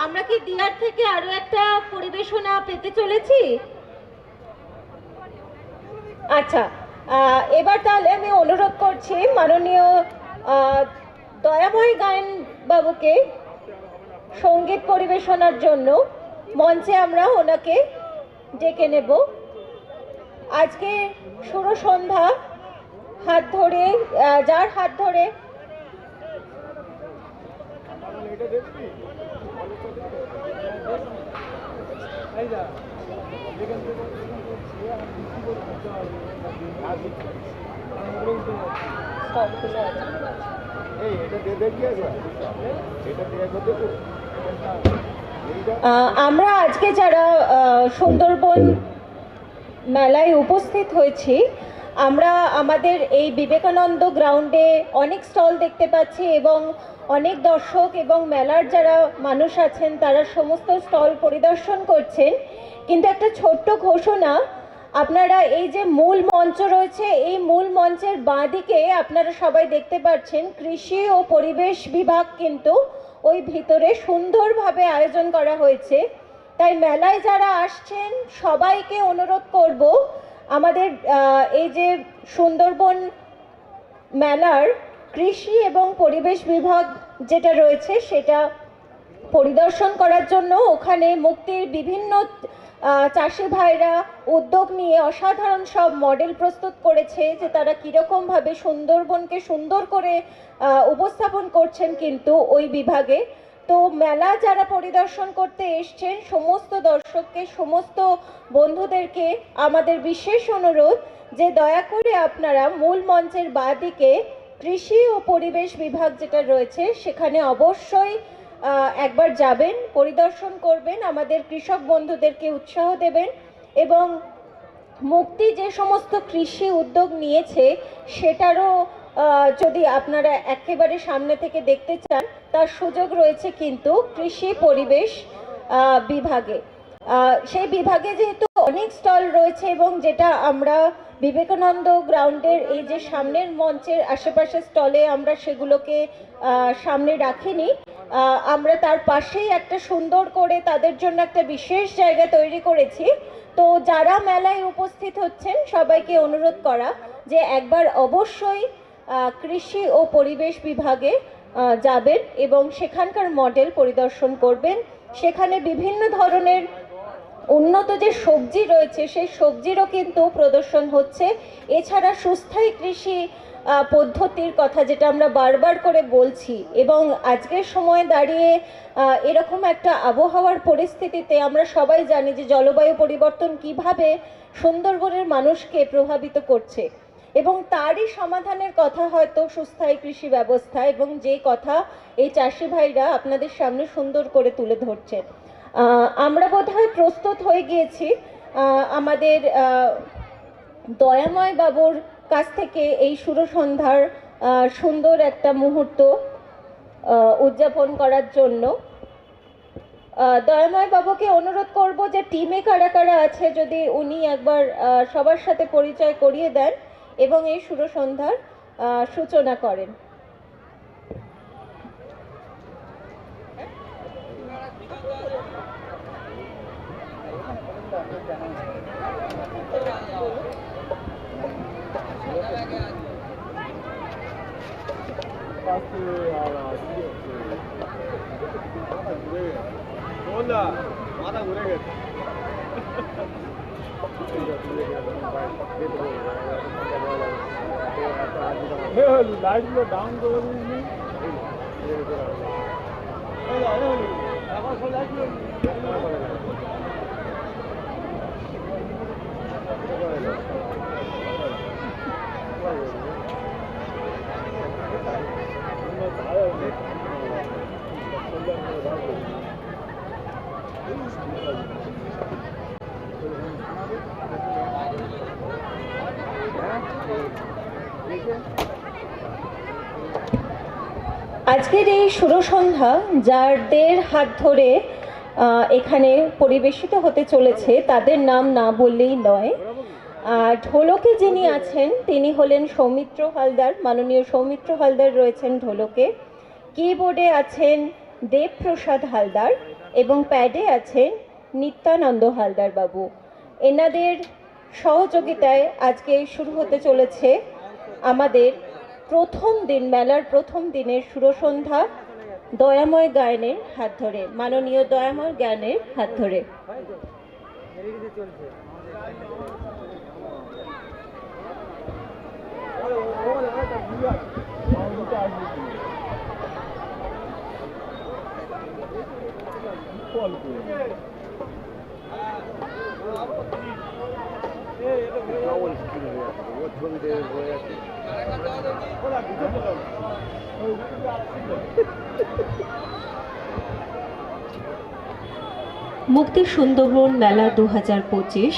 আমরা কি দিয়ার থেকে আরো একটা পরিবেশনা পেতে চলেছি? আচ্ছা, এবার তাহলে আমি অনুরোধ করছি মাননীয় দয়াময় গায়েন বাবুকে সঙ্গীত পরিবেশনার জন্য মঞ্চে আমরা ওনাকে ডেকে নেব। আজকে শুরু সন্ধ্যা হাত ধরে যার হাত ধরে আমরা আজকে যারা সুন্দরবন মেলায় উপস্থিত হয়েছি, আমরা আমাদের এই বিবেকানন্দ গ্রাউন্ডে অনেক স্টল দেখতে পাচ্ছি এবং অনেক দর্শক এবং মেলার যারা মানুষ আছেন তারা সমস্ত স্টল পরিদর্শন করছেন। কিন্তু একটা ছোট্ট ঘোষণা, আপনারা এই যে মূল মঞ্চ রয়েছে, এই মূল মঞ্চের বাঁ দিকে আপনারা সবাই দেখতে পাচ্ছেন কৃষি ও পরিবেশ বিভাগ কিন্তু ওই ভিতরে সুন্দরভাবে আয়োজন করা হয়েছে। তাই মেলায় যারা আসছেন সবাইকে অনুরোধ করব, আমাদের এই যে সুন্দরবন মেলার কৃষি এবং পরিবেশ বিভাগ যেটা রয়েছে সেটা পরিদর্শন করার জন্য। ওখানে মুক্তির বিভিন্ন চাষি ভাইরা উদ্যোগ নিয়ে অসাধারণ সব মডেল প্রস্তুত করেছে যে তারা কীরকমভাবে সুন্দরবনকে সুন্দর করে উপস্থাপন করছেন কিন্তু ওই বিভাগে। তো মেলা যারা পরিদর্শন করতে এসছেন সমস্ত দর্শককে, সমস্ত বন্ধুদেরকে আমাদের বিশেষ অনুরোধ যে দয়া করে আপনারা মূল মঞ্চের বাঁদিকে কৃষি ও পরিবেশ বিভাগ যেটা রয়েছে সেখানে অবশ্যই একবার যাবেন, পরিদর্শন করবেন, আমাদের কৃষক বন্ধুদেরকে উৎসাহ দেবেন এবং মুক্তি যে সমস্ত কৃষি উদ্যোগ নিয়েছে সেটারও যদি আপনারা একেবারে সামনে থেকে দেখতে চান তার সুযোগ রয়েছে কিন্তু কৃষি পরিবেশ বিভাগে। সেই বিভাগে যেহেতু অনেক স্টল রয়েছে এবং যেটা আমরা বিবেকানন্দ গ্রাউন্ডের এই যে সামনের মঞ্চের আশেপাশে স্টলে আমরা সেগুলোকে সামনে রাখিনি, আমরা তার পাশেই একটা সুন্দর করে তাদের জন্য একটা বিশেষ জায়গা তৈরি করেছি। তো যারা মেলায় উপস্থিত হচ্ছেন সবাইকে অনুরোধ করা যে একবার অবশ্যই কৃষি ও পরিবেশ বিভাগে যাবেন এবং সেখানকার মডেল পরিদর্শন করবেন। সেখানে বিভিন্ন ধরনের উন্নত যে সবজি রয়েছে সেই সবজিরও কিন্তু প্রদর্শন হচ্ছে। এছাড়া সুস্থায়ী কৃষি পদ্ধতির কথা যেটা আমরা বারবার করে বলছি, এবং আজকের সময় দাঁড়িয়ে এরকম একটা আবহাওয়ার পরিস্থিতিতে আমরা সবাই জানি যে জলবায়ু পরিবর্তন কিভাবে সুন্দরবনের মানুষকে প্রভাবিত করছে এবং তারই সমাধানের কথা হয়তো সুস্থায়ী কৃষি ব্যবস্থা, এবং যে কথা এই চাষি ভাইরা আপনাদের সামনে সুন্দর করে তুলে ধরছেন। আমরা বোধহয় প্রস্তুত হয়ে গিয়েছি আমাদের দয়াময় বাবুর কাছ থেকে এই শুরু সন্ধ্যার সুন্দর একটা মুহূর্ত উদযাপন করার জন্য। দয়াময় বাবুকে অনুরোধ করব যে টিমে কারা কারা আছে যদি উনি একবার সবার সাথে পরিচয় করিয়ে দেন এবং এই শুরু সন্ধ্যার সূচনা করেন। লাইটগুলো ডাউন করে দিয়েছি। আজকের এই শুরু সন্ধ্যা যাদের হাত ধরে এখানে পরিবেশিত হতে চলেছে তাদের নাম না বললেই নয়। ঢোলকে যিনি আছেন তিনি হলেন সৌমিত্র হালদার, মাননীয় সৌমিত্র হালদার রয়েছেন ঢোলকে। কিবোর্ডে আছেন দেবপ্রসাদ হালদার, এবং প্যাডে আছেন নিত্যানন্দ হালদার বাবু। এনাদের সহযোগিতায় আজকে শুরু হতে চলেছে আমাদের প্রথম দিন, মেলার প্রথম দিনের সুরসন্ধ্যা দয়াময় গায়নের হাত ধরে, মাননীয় দয়াময় গায়নের হাত ধরে। মুক্তি সুন্দরবন মেলা 2025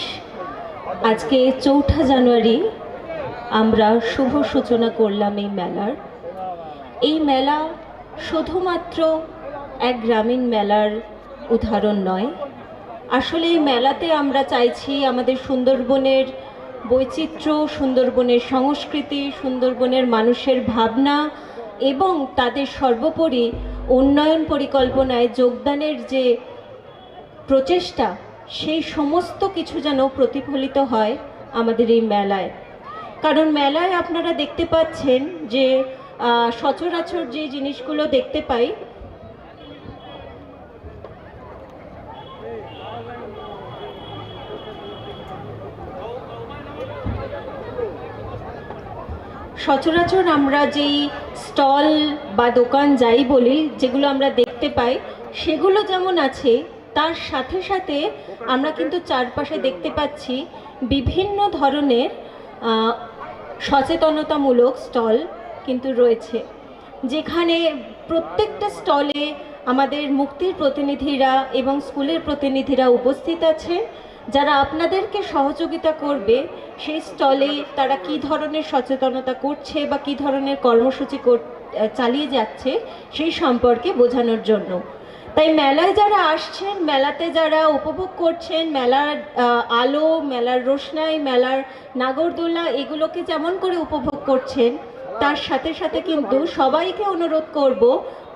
আজকে 4 জানুয়ারি আমরা শুভ সূচনা করলাম এই মেলার। এই মেলা শুধুমাত্র এক গ্রামীণ মেলার উদাহরণ নয়, আসলে এই মেলাতে আমরা চাইছি আমাদের সুন্দরবনের বৈচিত্র্য, সুন্দরবনের সংস্কৃতি, সুন্দরবনের মানুষের ভাবনা এবং তাদের সর্বোপরি উন্নয়ন পরিকল্পনায় যোগদানের যে প্রচেষ্টা, সেই সমস্ত কিছু যেন প্রতিফলিত হয় আমাদের এই মেলায়। কারণ মেলায় আপনারা দেখতে পাচ্ছেন যে সচরাচর যে জিনিসগুলো দেখতে পাই, সচরাচর আমরা যেই স্টল বা দোকান যাই বলি, যেগুলো আমরা দেখতে পাই, সেগুলো যেমন আছে, তার সাথে সাথে আমরা কিন্তু চারপাশে দেখতে পাচ্ছি বিভিন্ন ধরনের সচেতনতামূলক স্টল কিন্তু রয়েছে, যেখানে প্রত্যেকটা স্টলে আমাদের মুক্তির প্রতিনিধিরা এবং স্কুলের প্রতিনিধিরা উপস্থিত আছে, যারা আপনাদেরকে সহযোগিতা করবে সেই স্টলে তারা কি ধরনের সচেতনতা করছে বা কি ধরনের কর্মসূচি চালিয়ে যাচ্ছে সেই সম্পর্কে বোঝানোর জন্য। তাই মেলায় যারা আসছেন, মেলাতে যারা উপভোগ করছেন, মেলার আলো, মেলার রোশনাই, মেলার নাগরদোলা, এগুলোকে যেমন করে উপভোগ করছেন, তার সাথে সাথে কিন্তু সবাইকে অনুরোধ করব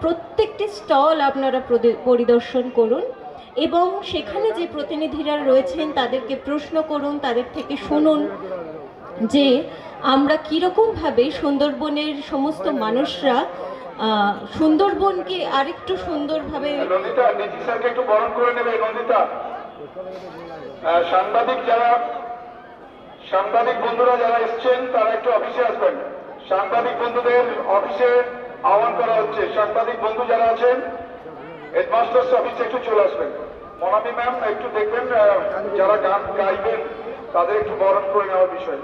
প্রত্যেকটি স্টল আপনারা পরিদর্শন করুন এবং সেখানে যে প্রতিনিধিরা রয়েছেন তাদেরকে প্রশ্ন করুন, তাদের থেকে শুনুন যে আমরা কীরকমভাবে সুন্দরবনের সমস্ত মানুষরা সুন্দরবনকে আরেকটু সুন্দরভাবে। নন্দিতা, ডিজি স্যারকে একটু বরণ করে নেবে। নন্দিতা, সাংবাদিক বন্ধুরা যারা এসছেন তারা একটু অফিসে আসবেন। সাংবাদিক বন্ধুদের অফিসে আহ্বান করা হচ্ছে। সাংবাদিক বন্ধু যারা আছেন হেডমাস্টার্স অফিসে একটু চলে আসবেন। মনামি ম্যাম একটু দেখবেন যারা গান গাইবেন তাদের একটু বরণ করে নেওয়ার বিষয়।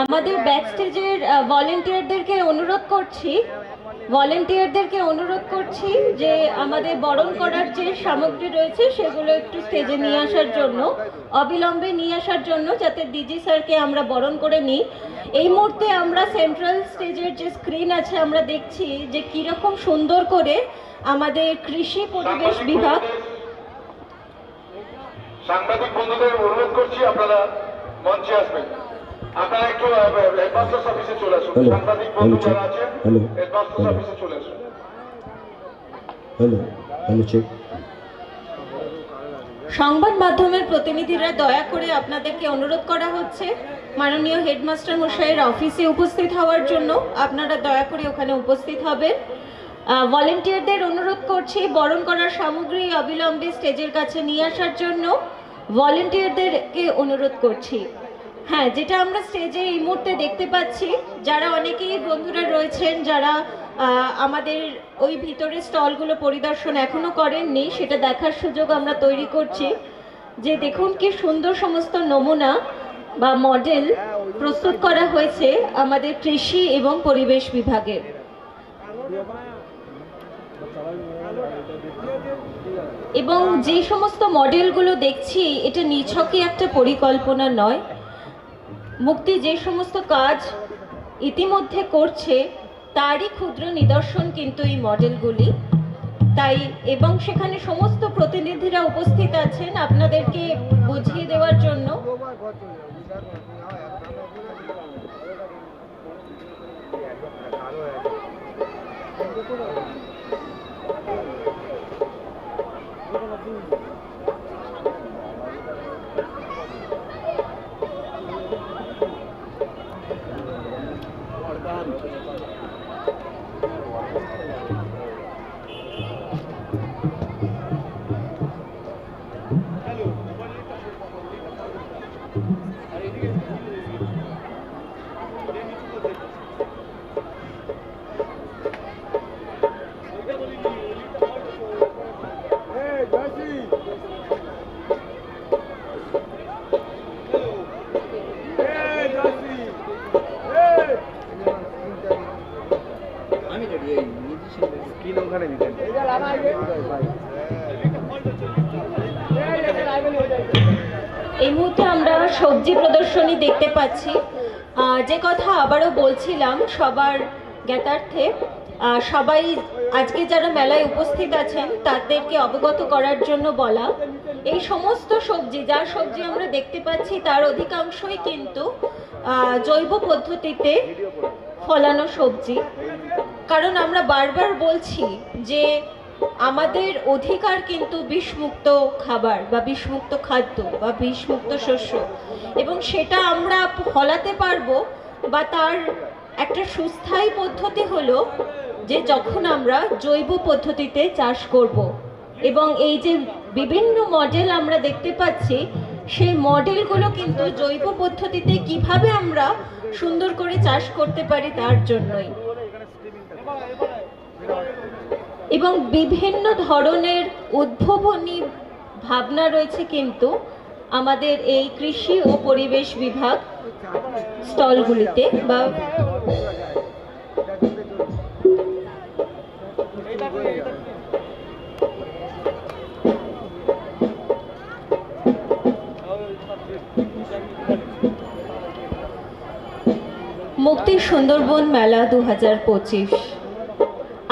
আমাদের ব্যাক স্টেজের ভলেন্টিয়ারদেরকে অনুরোধ করছি যে আমাদের বরণ করার যে সামগ্রী রয়েছে সেগুলো একটু স্টেজে নিয়ে আসার জন্য, অবিলম্বে নিয়ে আসার জন্য, যাতে ডিজি স্যারকে আমরা বরণ করে নিই। এই মুহূর্তে আমরা সেন্ট্রাল স্টেজের যে স্ক্রিন আছে আমরা দেখছি যে কীরকম সুন্দর করে আমাদের কৃষি পরিবেশ বিভাগ। সাংবাদিক বন্ধুদের অনুরোধ করছি আপনারা মঞ্চে আসবেন। আপনারা একটু হেডমাস্টার্স অফিসে চলে আসুন। সাংবাদিক বন্ধু যারা আছেন হেডমাস্টার্স অফিসে চলে আসুন। সংবাদ মাধ্যমের প্রতিনিধিরা দয়া করে আপনাদেরকে অনুরোধ করা হচ্ছে মাননীয় হেডমাস্টার মশাইয়ের অফিসে উপস্থিত হওয়ার জন্য। আপনারা দয়া করে ওখানে উপস্থিত হবেন। ভলেন্টিয়ারদের অনুরোধ করছি বরণ করার সামগ্রী অবিলম্বে স্টেজের কাছে নিয়ে আসার জন্য। ভলেন্টিয়ারদেরকে অনুরোধ করছি। হ্যাঁ, যেটা আমরা স্টেজে এই মুহূর্তে দেখতে পাচ্ছি, যারা অনেকেই বন্ধুরা রয়েছেন যারা আমাদের ওই ভিতরে স্টলগুলো পরিদর্শন এখনো করেননি, সেটা দেখার সুযোগ আমরা তৈরি করছি। যে দেখুন কি সুন্দর সমস্ত নমুনা বা মডেল প্রস্তুত করা হয়েছে আমাদের কৃষি এবং পরিবেশ বিভাগের। এবং যে সমস্ত মডেলগুলো দেখছি, এটা নিছকই একটা পরিকল্পনা নয়। মুক্তি যে সমস্ত কাজ ইতিমধ্যে করছে তারই ক্ষুদ্র নিদর্শন কিন্তু এই মডেলগুলি। তাই এবং সেখানে সমস্ত প্রতিনিধিরা উপস্থিত আছেন আপনাদেরকে বুঝিয়ে দেওয়ার জন্য। এই মুহূর্তে আমরা সবজি প্রদর্শনী দেখতে পাচ্ছি। যে কথা আবারও বলছিলাম সবার জ্ঞাতার্থে, সবাই আজকে যারা মেলায় উপস্থিত আছেন তাদেরকে অবগত করার জন্য বলা, এই সমস্ত সবজি যা সবজি আমরা দেখতে পাচ্ছি তার অধিকাংশই কিন্তু জৈব পদ্ধতিতে ফলানো সবজি। কারণ আমরা বারবার বলছি যে আমাদের অধিকার কিন্তু বিষমুক্ত খাবার বা বিষমুক্ত খাদ্য বা বিষমুক্ত শস্য, এবং সেটা আমরা ফলাতে পারবো বা তার একটা সুস্থায়ী পদ্ধতি হলো যে যখন আমরা জৈব পদ্ধতিতে চাষ করব। এবং এই যে বিভিন্ন মডেল আমরা দেখতে পাচ্ছি সেই মডেলগুলো কিন্তু জৈব পদ্ধতিতে কিভাবে আমরা সুন্দর করে চাষ করতে পারি তার জন্যই। এবং বিভিন্ন ধরনের উদ্ভাবনী ভাবনা রয়েছে কিন্তু আমাদের এই কৃষি ও পরিবেশ বিভাগ স্টলগুলিতে বা মুক্তি সুন্দরবন মেলা 2025।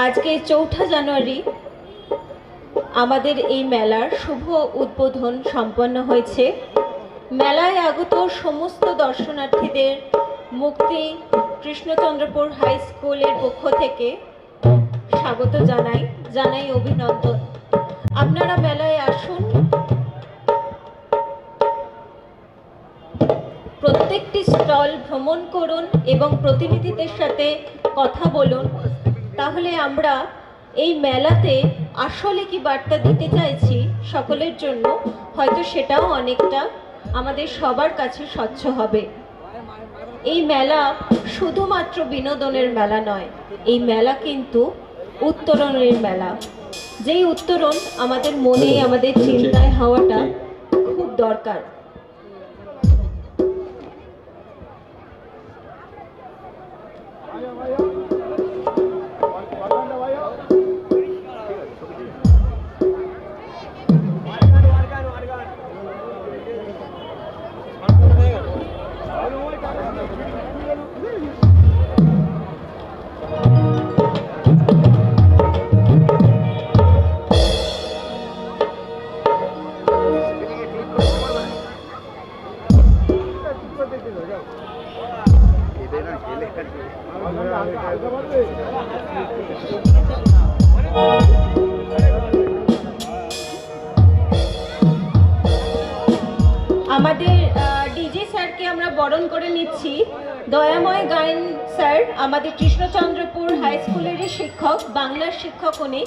আজকে 4 জানুয়ারি আমাদের এই মেলার শুভ উদ্বোধন সম্পন্ন হয়েছে। মেলায় আগত সমস্ত দর্শনার্থীদের মুক্তি কৃষ্ণচন্দ্রপুর হাই স্কুলের পক্ষ থেকে স্বাগত জানাই অভিনন্দন। আপনারা মেলায় আসুন, প্রত্যেকটি স্টল ভ্রমণ করুন এবং প্রতিনিধিদের সাথে কথা বলুন। তাহলে আমরা এই মেলাতে আসলে কি বার্তা দিতে চাইছি সকলের জন্য, হয়তো সেটাও অনেকটা আমাদের সবার কাছে স্বচ্ছ হবে। এই মেলা শুধুমাত্র বিনোদনের মেলা নয়, এই মেলা কিন্তু উত্তরণের মেলা। যেই উত্তরণ আমাদের মনে, আমাদের চিন্তায় হওয়াটা খুব দরকার। আমাদের ডিজি স্যারকে আমরা বরণ করে নিচ্ছি। দয়াময় গায়েন স্যার আমাদের কৃষ্ণচন্দ্রপুর হাই স্কুলেরই শিক্ষক, বাংলার শিক্ষক উনি,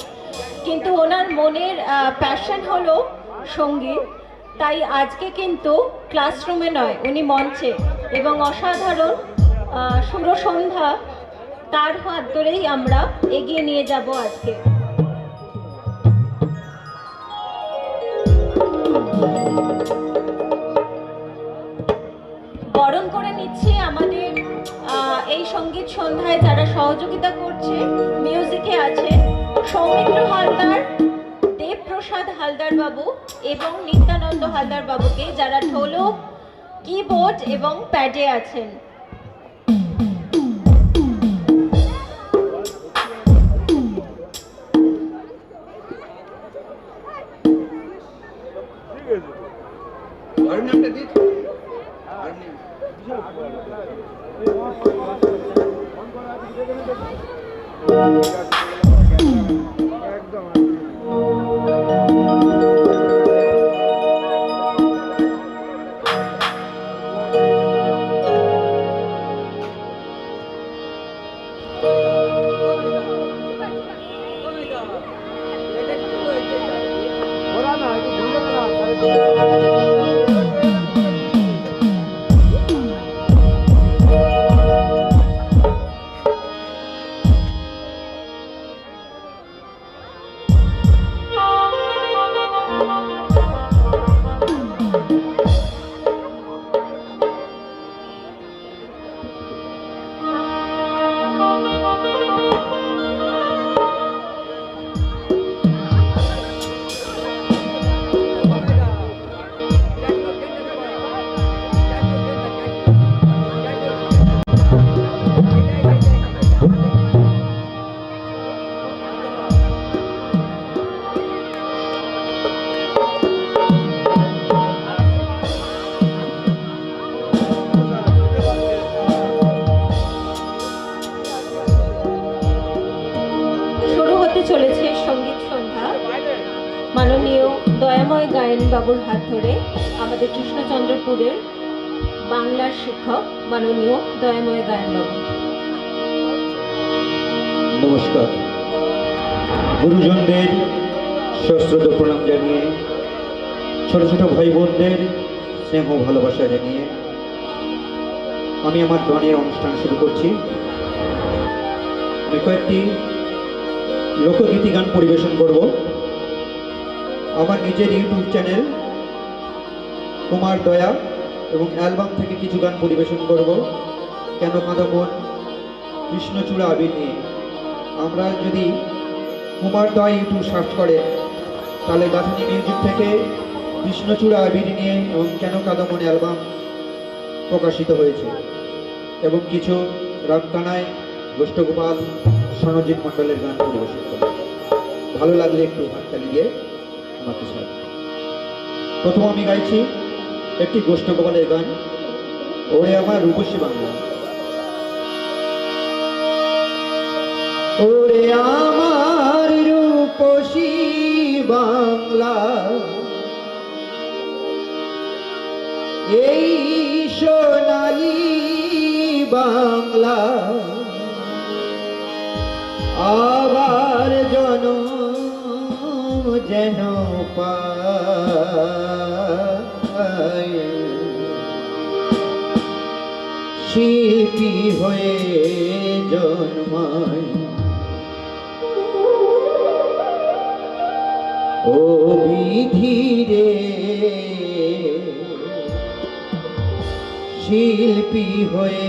কিন্তু ওনার মনের প্যাশন হলো সঙ্গীত। তাই আজকে কিন্তু ক্লাসরুমে নয়, উনি মঞ্চে, এবং অসাধারণ সুরসন্ধ্যা তার হাত ধরেই আমরা এগিয়ে নিয়ে যাব আজকে। বরণ করে নিচ্ছি আমাদের এই সঙ্গীত সন্ধ্যায় যারা সহযোগিতা করছে। মিউজিকে আছে সৌমিত্র হালদার, দেবপ্রসাদ হালদার বাবু এবং নিত্যানন্দ হালদার বাবুকে, যারা ঢোলক, কিবোর্ড এবং প্যাডে আছেন। একদম শুরু হতে চলেছে সঙ্গীত সন্ধ্যা মাননীয় দয়াময় গায়েন বাবুর হাত ধরে আমাদের কৃষ্ণচন্দ্রপুরের বাংলার শিক্ষক মাননীয় দয়াময় গায়েন বাবু। নমস্কার। গুরুজনদের সশ্রদ্ধ প্রণাম জানিয়ে, ছোট ছোট ভাই বোনদের স্নেহ ভালোবাসা জানিয়ে আমি আমার গানের অনুষ্ঠান শুরু করছি। আমি কয়েকটি লোকগীতি গান পরিবেশন করব। আমার নিজের ইউটিউব চ্যানেল কুমার দয়া এবং অ্যালবাম থেকে কিছু গান পরিবেশন করব। কেন কাঁদো মন, কৃষ্ণচূড়া আবির নিয়ে। আমরা যদি কুমার দয়া ইউটিউব সার্চ করে তাহলে গাঁথানি মিউজিক থেকে কৃষ্ণচূড়া আবির নিয়ে এবং কেন কাঁদো মন অ্যালবাম প্রকাশিত হয়েছে। এবং কিছু রামকানাই, গোষ্ঠগোপাল, সনজিৎ মণ্ডলের গান পরিবেশন করে। ভালো লাগলে একটু হাততালি দিয়ে আমাকে সাথে। প্রথম আমি গাইছি একটি গোষ্ঠগোপালের গান, ওরে আমার রূপসী বাংলা। ওরে আমার রূপসী বাংলা, এই সোনালী বাংলা, আবার জনম যেন পায়, শিল্পী হয়ে জন্মায়। ও বিধি রে, শিল্পী হয়ে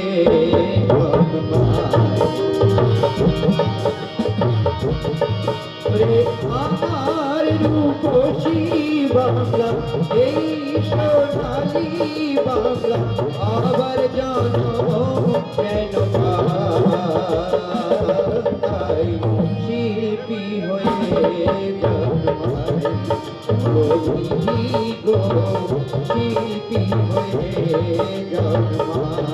জন্মায়। আমার রূপসী বাংলা, এই সোনালী বাংলা, আবার জনম কেন পায়, শিল্পী হয়ে জন্মায়। গো শিল্পী হয়ে জন্মায়।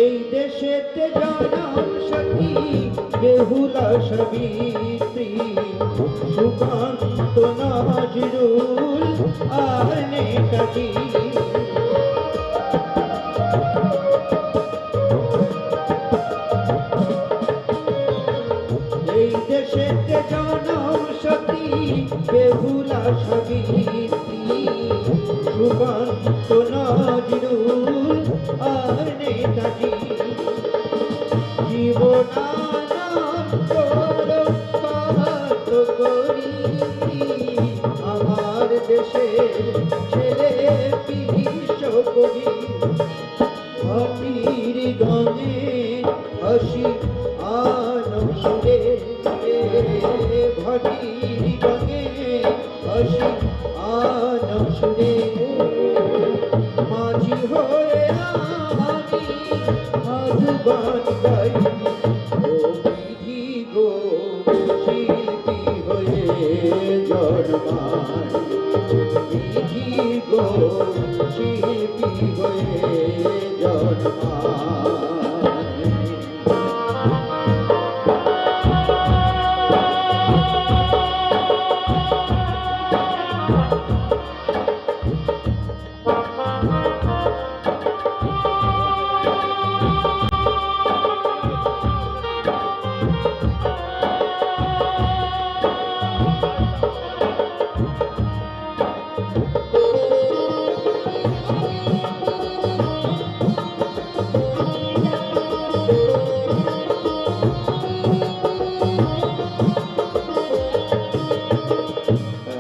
এই দেশেতে জনম সতী বেহুলা সাবিত্রী, সুকান্ত নজরুল আর নেতাজি। এই দেশেতে জনম সতী বেহুলা সাবিত্রী, সুকান্ত নজরুল আর নেতাজি। জীবনানন্দ কত করি, আমার দেশের ছেলে পিস করি। ভাটির গানে হাসি আনম সুরে, ভাটির গানে হাসি আনম সুরে। মাঝি খুশি হয়ে আমি মধুবন গাই ও বিধি গো শিল্পী হয়ে জন্মায় বিধি গো শিল্পী হয়ে জন্মায়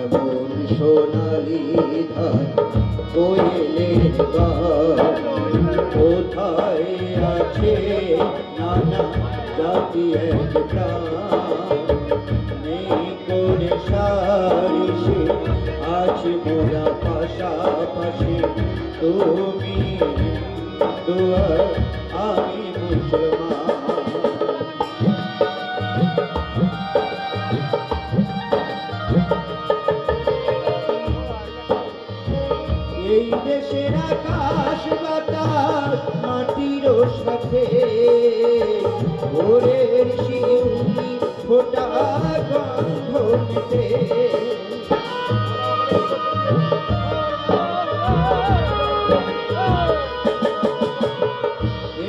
এমন সোনালি ধান কোয়েলের গান কোথায় আছে নানা জাতি এক প্রাণ নেই করে সারিসে আছে মোরা পাশাপাশি তুমি দুয়ার আমি মুসলমান এই দেশের আকাশ বাতাস মাটির সাথে ভোরের শিউলি ফোটা গন্ধ নিতে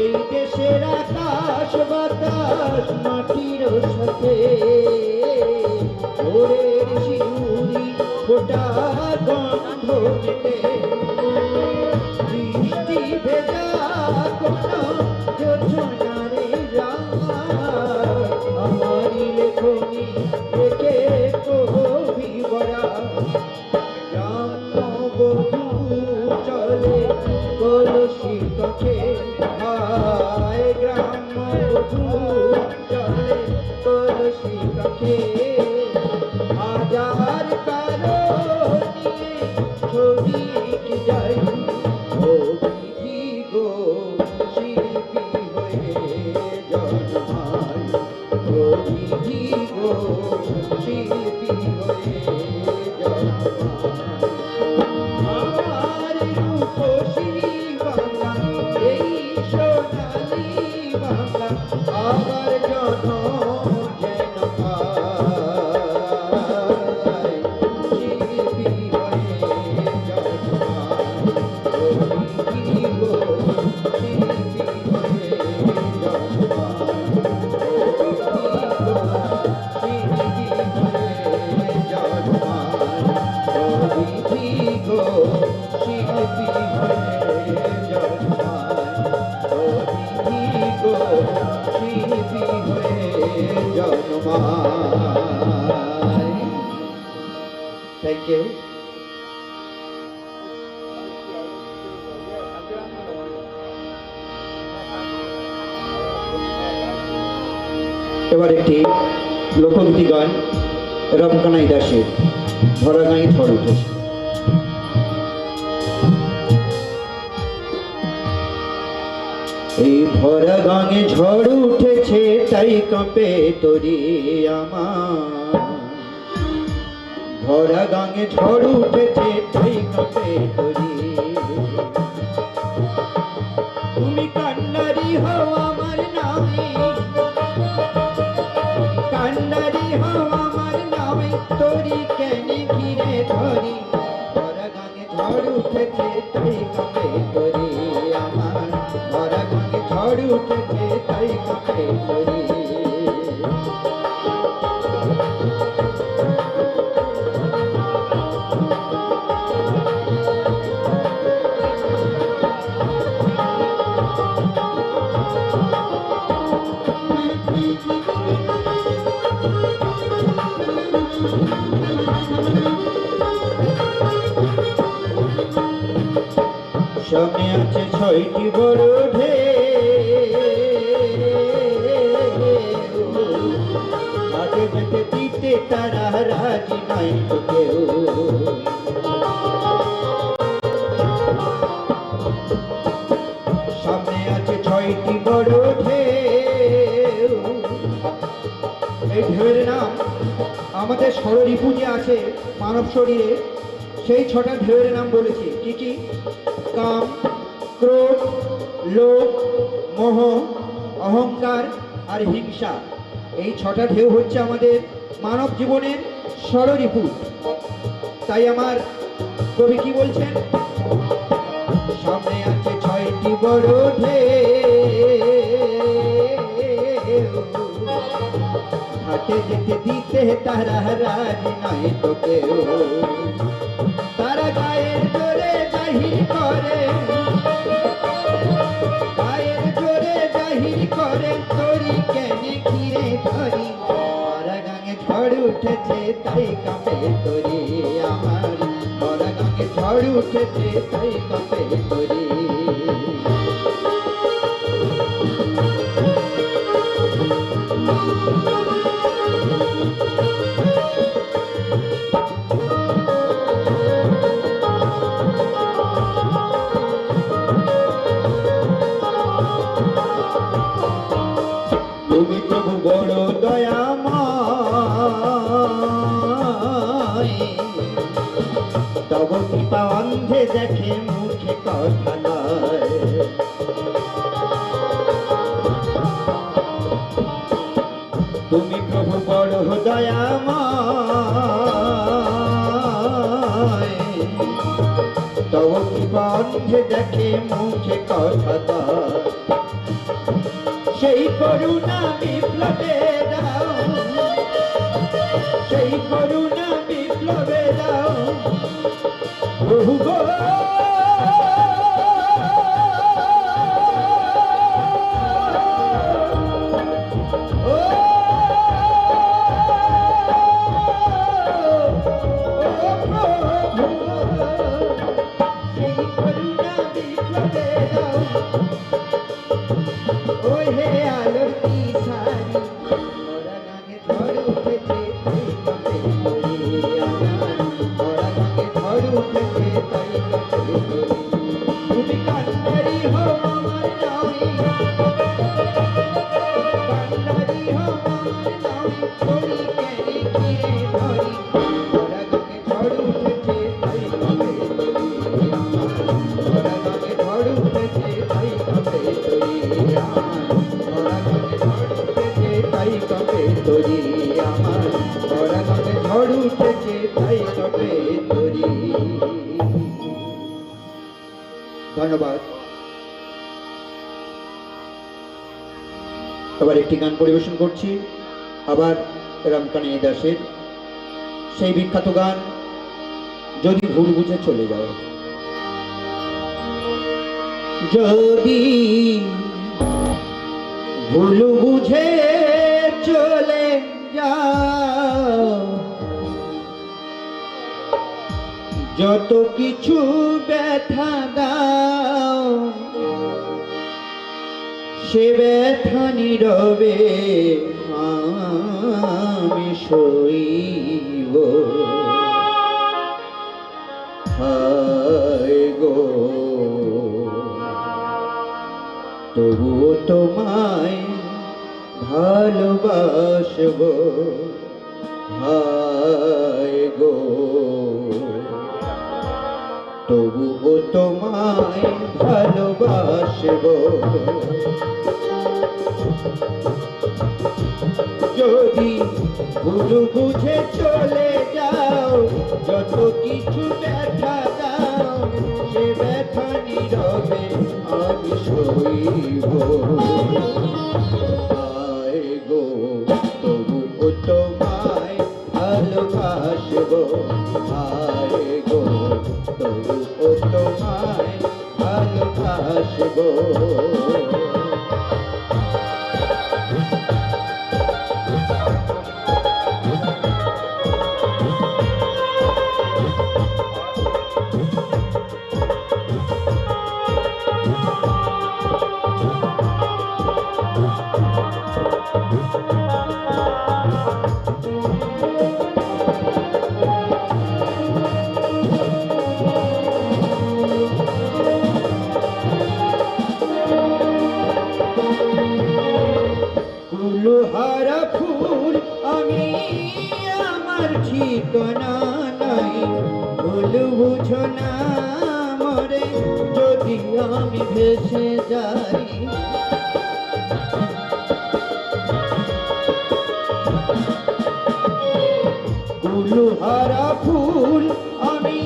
এই দেশের আকাশ বাতাস মাটির সাথে ভোরের শিউলি ফোটা গন্ধ নিতে বৃষ্টি ভেজা কোনো যোজনারে আমারি লেখনি একে কবি বরা গ্রাম্যবধূ চলে কলসি কক্ষে হায় গ্রাম্যবধূ চলে কলসি কক্ষে হাজার কারো নিয়ে ছবি কি যাই ও বিধি গো শিল্পী হয়ে জন্মায় ও বিধি গো শিল্পী হয়ে জন্মায় আমার রূপসী বাংলা এই সোনালী বাংলা আবার জনম যেন পায় শিল্পী হয়ে জন্মায় ও বিধি গো শিল্পী হয়ে জন্মায় ও বিধি গো শিল্পী হয়ে জন্মায় ও বিধি গো শিল্পী হয়ে জন্মায় থ্যাংক ইউ এবার একটি লোকগীতি গান রমকানাই দাসের ভরা গাঁয়ে ঝড় উঠেছে এই ভরা গাঙে ঝড় উঠেছে তাই কাঁপে তরি আমার ভরা গাঙে ঝড় উঠেছে তাই কাঁপে তরি তুমি কান্নারি হও আমার নামে কান্নারি হও আমার নামে তোরি কেনে ঘিরে ধরি ভরা গাঙে ঝড় উঠেছে তাই কাঁপে তরি আমার ভরা গাঙে ঝড় উঠেছে তাই কাঁপে তরি সামনে আছে 6টি বড় ঢেউ আগে যেতে দিতে তারা রাজি নাই তো কেউ আমাদের ষড়রিপু যে আছে মানব শরীরে, সেই ছটা ঢেউয়ের নাম বলেছি। কি কি? কাম, ক্রোধ, লোভ, মোহ, অহংকার আর হিংসা। এই ছটা ঢেউ হচ্ছে আমাদের মানব জীবনের ষড়রিপু। তাই আমার কবি কি বলছেন? সামনে আছে 6টি বড় ঢেউ, ঘাটে যেতে দিতে তারা রাজি নয় তো কেউ। তারা গায়ের জোরে জাহির করে, গায়ের জোরে জাহির করে, তরি কেনে ঘিরে ধরি। মারা গাঙে ঝড় উঠেছে তাই কাঁপে তরি আমার, মারা গাঙে ঝড় উঠেছে তাই কাঁপে তরি। তুমি প্রভু বড় দয়াময়, তব কৃপা অন্ধে দেখে মুখে কথা নয়। তুমি প্রভু বড় দয়াময়, তব কৃপা অন্ধে দেখে মুখে কথা নয়। সেই করুণা বিপ্লবে দাও, সেই করুণা বিপ্লবে দাও প্রভু গো। সেই করুণা বিপ্লবে দাও, ওই হে আলোটি সারি। ওরা গাঙে ঝড় উঠেছে তাই কাঁপে তরি আমার, ওরা গাঙে ঝড় উঠেছে তাই কাঁপে তরি। তুমি কান্ডারি হও আমার নয়, কান্ডারি হও আমার নয়, তরি কেনে ঘিরে ধরি। ওরা গাঙে ঝড় উঠেছে তাই কাঁপে তরি আমার, ওরা গাঙে ঝড় উঠেছে তাই কাঁপে তরি আমার, ওরা গাঙে ঝড় উঠেছে তাই কাঁপে তরি আমার, ওরা গাঙে ঝড় উঠেছে তাই কাঁপে তরি। ধন্যবাদ। আবার একটি গান পরিবেশন করছি, আবার রামকানাই দাসের সেই বিখ্যাত গান যদি ভুল বুঝে চলে যাও। যদি ভুল বুঝে চলে যাও, যত কিছু ব্যথা দাও, সে ব্যথা নীরবে আমি সইব। হায় গো, তবুও তোমায় ভালোবাসব। হায় গো, তবুও তোমায় ভালোবাসব। যদি ভুল বুঝে চলে যাও, যত কিছু ব্যথা দাও, সে ব্যথা নীরবে আমি সইব। হায় গো, তবুও তোমায় ভালোবাসব। হায় গো, তবুও তোমায় ভালোবাসব। যদি আমি ভেসে যাই, কুলহারা ফুল আমি,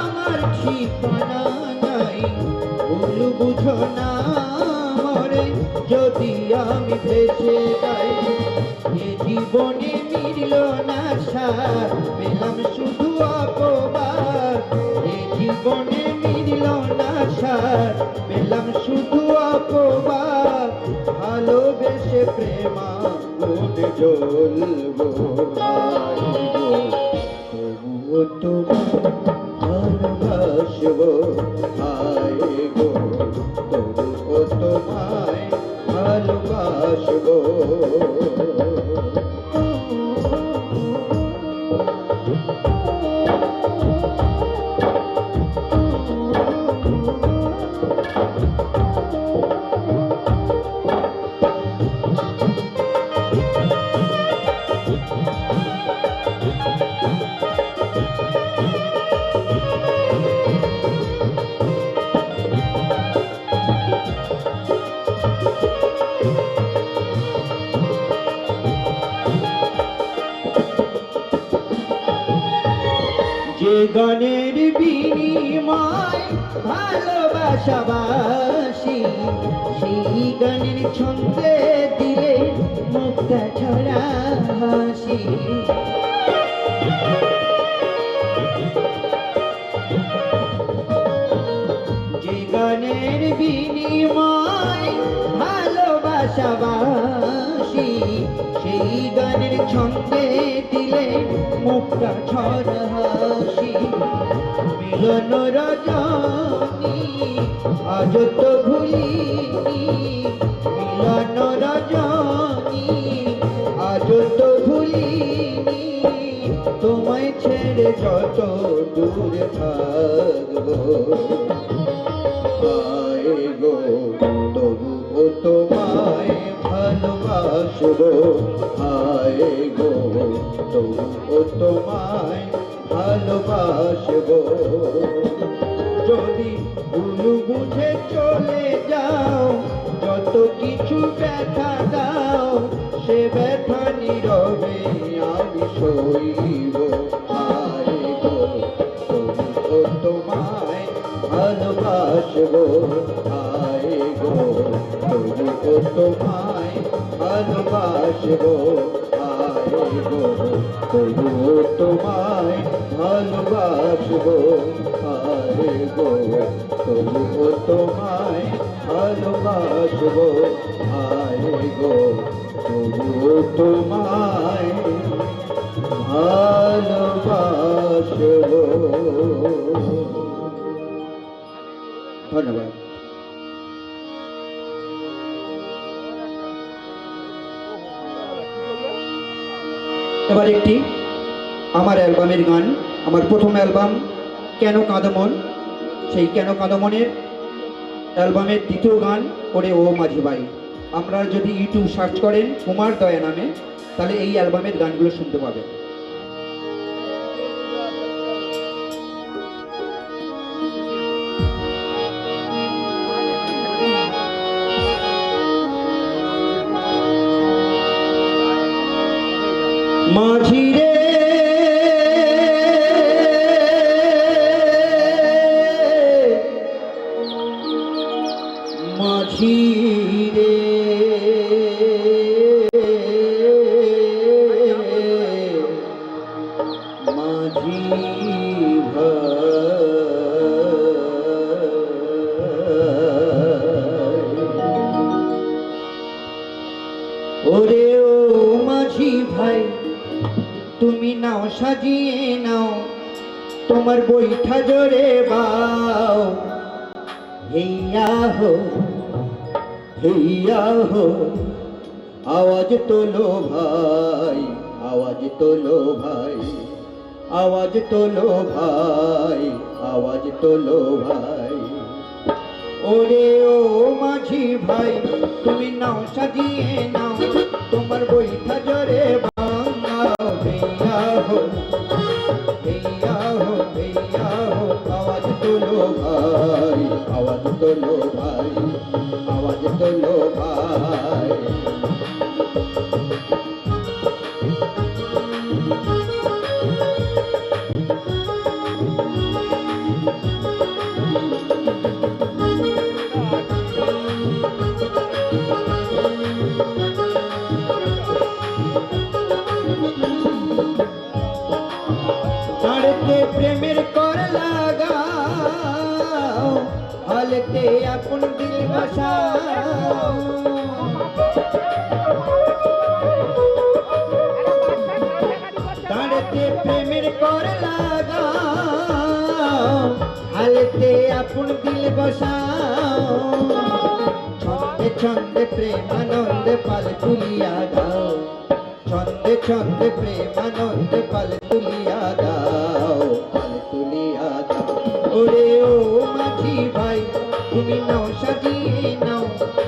আমার ঠিকানা নাই, ভুল বুঝো না মরে যদি আমি ভেসে যাই। এ জীবনে মিলল না সার, পেলাম শুধু অপবাদ। এ জীবনে মিলল না সার, পেলাম শুধু অপবাদ। ভালোবেসে প্রেমাগুণ জ্বলবো তবুও তোমার ভালোবাসবো হায় গো, তবুও তোমায় ভালোবাসবো। যে গানের বিনিময় ভালোবাসাবাসি, সেই গানের ছন্দে দিলে মুক্তা ছড়া হাসি। যে গানের বিনিময় ভালোবাসাবাসি, সেই গানের ছন্দে দিলে মুক্তা ছড়া হাসি। মিলন রজনী আজ তো ভুলিনি, মিলন রজনী আজ তো ভুলিনি। তোমায় ছেড়ে যত দূরে থাকবো হায় গো, তবুও তোমায় ভালোবাসবো হায় গো, তবুও তোমায় ভালোবাসবো। যদি ভুল বুঝে চলে যাও, যত কিছু ব্যথা দাও, সে ব্যথা নীরবে আমি সইব হায় গো, তবুও তোমায় ভালোবাসবো হায় গো, তবুও তোমায় ভালোবাসবো হায় গো, তবুও তোমায় ভালোবাসবো হায় গো, তবুও তোমায় ভালোবাসবো হায় গো, তবুও তোমায় ভালোবাসবো। ধন্যবাদ। এবার একটি আমার অ্যালবামের গান, আমার প্রথম অ্যালবাম কেন কাঁদো মন, সেই কেন কাঁদো মনের অ্যালবামের দ্বিতীয় গান করে ও মাঝি ভাই। আপনারা যদি ইউটিউব সার্চ করেন কুমার দয়া নামে, তাহলে এই অ্যালবামের গানগুলো শুনতে পাবেন। মাঝি রে মাঝি রে, মাঝি ওরে ও মাঝি ভাই, তুমি নাও সাজিয়ে নাও, তোমার বৈঠা জোরে বাও। হেইয়া হো হেইয়া হো, আওয়াজ তোলো ভাই, আওয়াজ তোলো ভাই, আওয়াজ তোলো ভাই, আওয়াজ তোলো ভাই। ওরে ও মাঝি ভাই, তুমি নাও সাজিয়ে নাও, তোমার বৈঠা জোরে বাও। হেইয়া হো হেইয়া হো, হেইয়া হো, আওয়াজ তোলো ভাই। আওয়াজ তোলো ভাই, আওয়াজ তোলো ভাই। তাড়তে প্রেমের কর লাগাও, হলতে আপন দিল বসাও। তাড়তে প্রেমের কর লাগাও, হলতে আপন দিল বসাও। ছন্দে ছন্দে প্রেমানন্দে পাল তুলিয়া দাও, ছন্দে ছন্দে প্রেমানন্দে পাল তুলিয়া দাও, পাল তুলিয়া দাও। ওরে ও মাঝি ভাই, তুমি নাও সাজিয়ে নাও,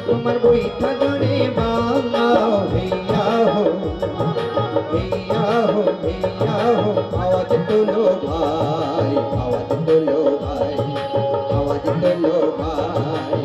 তোমার বইটা জোরে বাংলাও। হেয়া হো, হেয়া হো, হেয়া হো, আওয়াজ তোলো ভাই, আওয়াজ তোলো ভাই, আওয়াজ তোলো ভাই।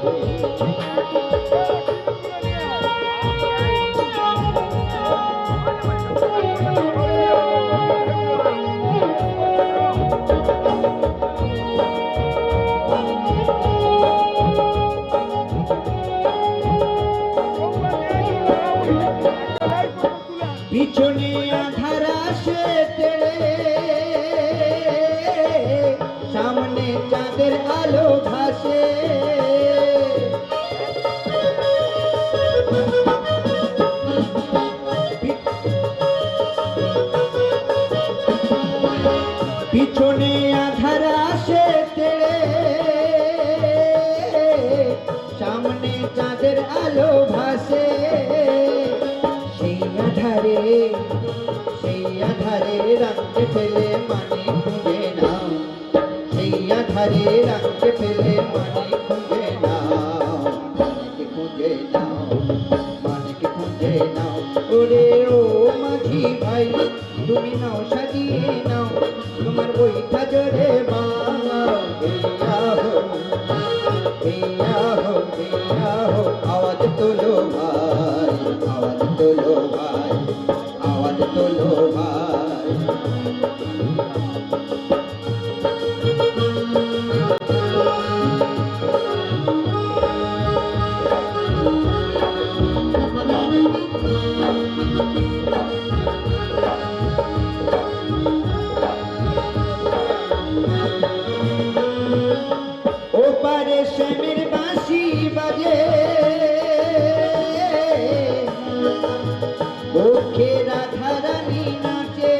পিছনে আধার আসে তেড়ে, সামনে চাঁদের আলো ভাসে। পিছনে আধার আসে তেড়ে, সামনে চাঁদের আলো ভাসে। সেই আধারে, সেই আধারে রাঙতে ফেলে মানে খুঁজে নাও, সেই আধারে রাঙতে ফেলে মানে খুঁজে নাও, মানেকে খুঁজে নাও, মানেকে খুঁজে নাও। ওরে ও মাঝি ভাই, তুমি নাও সাজিয়ে নাও, তোমার বইটা জোরে বাংলাও। হেয়া হো, হেয়া হো, হেয়া হো, আওয়াজ তোলো ভাই, আওয়াজ তোলো ভাই, আওয়াজ তোলো ভাই। ওপারে শ্যামের বাঁশি বাজে, ওকে রাধা রানী নাচে।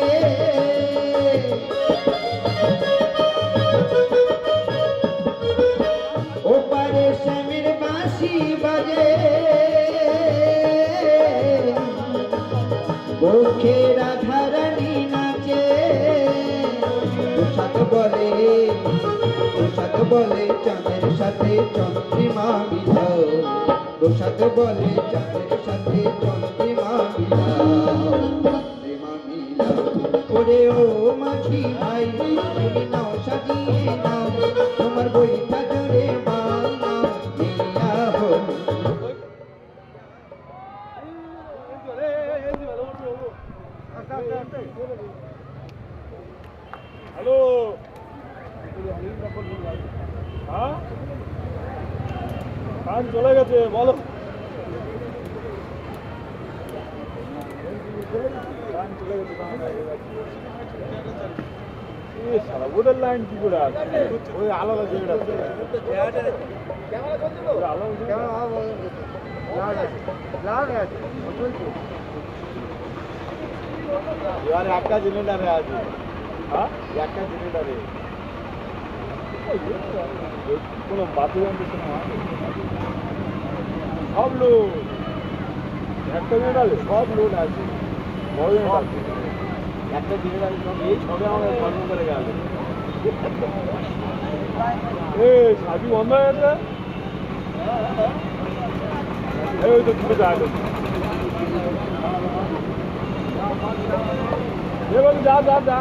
ওপারে শ্যামের বাঁশি বাজে, ওকে রাধা রানী নাচে। পোশাক বলে, পোশাক বলে চাঁদের সাথে চন্দ্রিমা মিলাও, পোশাক বলে চাঁদের সাথে চন্দ্রিমা মিলাও, চন্দ্রিমা মিলাও। ওরে ও মাঝি ভাই, তুমি নাও সাজিয়ে নাও, তোমার বইটা জোরে বাংলাও। হেয়া হো, হ্যালো, হ্যাঁ কান চলে গেছে, বলো। কান চলে গেছে, সারা ওদের লাইন কি করে আছে? ওই আলাদা জায়গা আছে, এবারে একটা জেনারেটারে আছে, হ্যাঁ একটা জেনারেটারে কোনো বাথরুম সব লোড, একটা জেনারেটারে সব লোড আছে, বড় আছে একটা জেনারেটারে সব। এই ছবে আমাকে কর্ম করে গেল, সাজি বন্ধ হয়ে গেছে। এই তো ছুটে যায়, যা যা যা।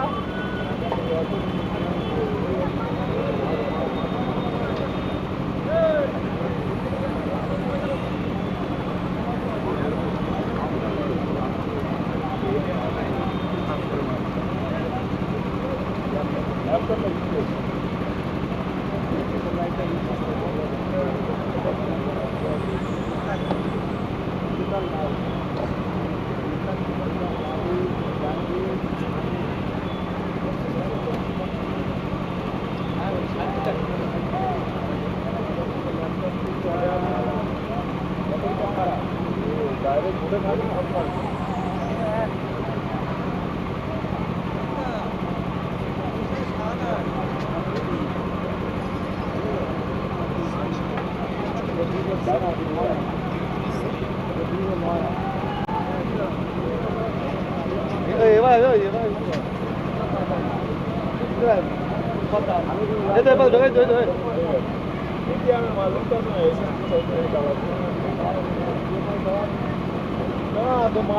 인디아는 막 롱터는 에이션 저기 가가지고. 아, 너